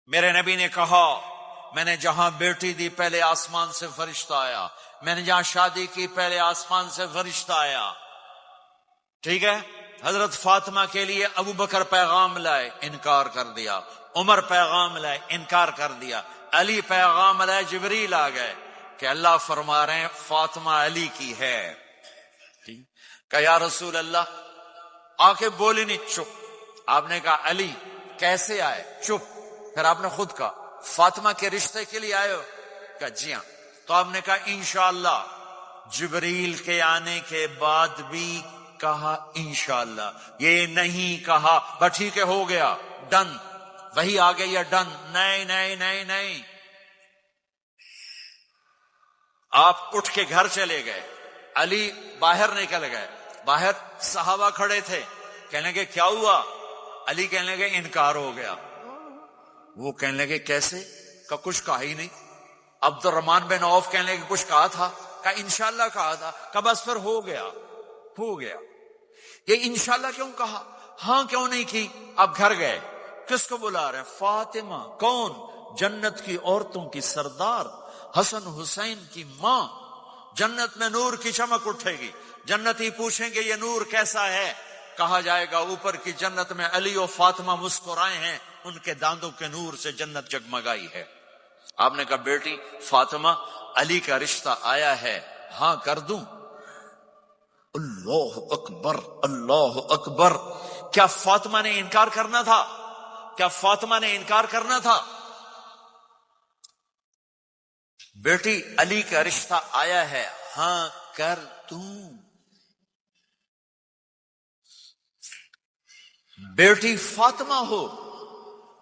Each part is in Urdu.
میرے نبی نے کہا میں نے جہاں بیٹی دی پہلے آسمان سے فرشتہ آیا، میں نے جہاں شادی کی پہلے آسمان سے فرشتہ آیا. ٹھیک ہے. حضرت فاطمہ کے لیے ابو بکر پیغام لائے، انکار کر دیا. عمر پیغام لائے، انکار کر دیا. علی پیغام لائے، جبریل آ گئے کہ اللہ فرما رہے ہیں فاطمہ علی کی ہے. کہ یا رسول اللہ آ کے بولی نہیں، چپ. آپ نے کہا علی کیسے آئے؟ چپ. پھر آپ نے خود کہا فاطمہ کے رشتے کے لیے آئے ہو؟ کہا جی ہاں. تو آپ نے کہا انشاءاللہ. جبریل کے آنے کے بعد بھی کہا انشاءاللہ، یہ نہیں کہا بس ٹھیک ہے ہو گیا ڈن، وہی آ گئی ہے ڈن. نہیں نہیں نہیں نہیں. آپ اٹھ کے گھر چلے گئے، علی باہر نکل گئے. باہر صحابہ کھڑے تھے، کہنے لگے کیا ہوا؟ علی کہنے لگے انکار ہو گیا. وہ کہنے لگے کیسے؟ کہ کچھ کہا ہی نہیں. عبد الرحمن بن عوف کہنے لگے کچھ کہا تھا؟ کہ انشاءاللہ کہا تھا. کہ بس پھر ہو گیا ہو گیا. یہ انشاءاللہ کیوں کہا؟ ہاں کیوں نہیں کی؟ اب گھر گئے، کس کو بلا رہے ہیں؟ فاطمہ. کون؟ جنت کی عورتوں کی سردار، حسن حسین کی ماں. جنت میں نور کی چمک اٹھے گی. جنتی پوچھیں گے یہ نور کیسا ہے؟ کہا جائے گا اوپر کی جنت میں علی و فاطمہ مسکرائے ہیں، ان کے دانتوں کے نور سے جنت جگمگائی ہے. آپ نے کہا بیٹی فاطمہ علی کا رشتہ آیا ہے، ہاں کر دوں؟ اللہ اکبر اللہ اکبر. کیا فاطمہ نے انکار کرنا تھا؟ کیا فاطمہ نے انکار کرنا تھا؟ بیٹی علی کا رشتہ آیا ہے، ہاں کر دوں. بیٹی فاطمہ ہو،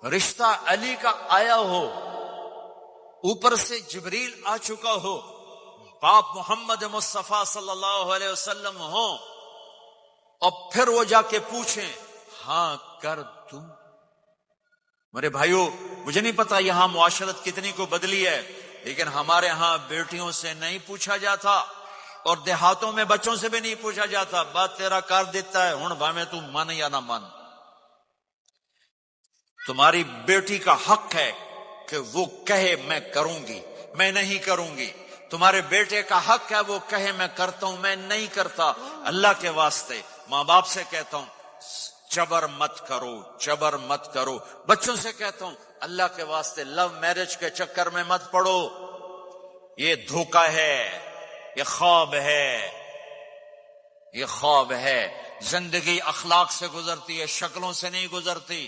رشتہ علی کا آیا ہو، اوپر سے جبریل آ چکا ہو، باپ محمد مصطفیٰ صلی اللہ علیہ وسلم ہو، اور پھر وہ جا کے پوچھیں ہاں کر دوں. میرے بھائیو مجھے نہیں پتا یہاں معاشرت کتنی کو بدلی ہے، لیکن ہمارے ہاں بیٹیوں سے نہیں پوچھا جاتا، اور دیہاتوں میں بچوں سے بھی نہیں پوچھا جاتا. بات تیرا کر دیتا ہے ہن بھاویں تو من یا نہ من. تمہاری بیٹی کا حق ہے کہ وہ کہے میں کروں گی، میں نہیں کروں گی. تمہارے بیٹے کا حق ہے وہ کہے میں کرتا ہوں، میں نہیں کرتا. اللہ کے واسطے ماں باپ سے کہتا ہوں جبر مت کرو، جبر مت کرو. بچوں سے کہتا ہوں اللہ کے واسطے لو میرج کے چکر میں مت پڑو. یہ دھوکہ ہے، یہ خواب ہے، یہ خواب ہے. زندگی اخلاق سے گزرتی ہے، شکلوں سے نہیں گزرتی.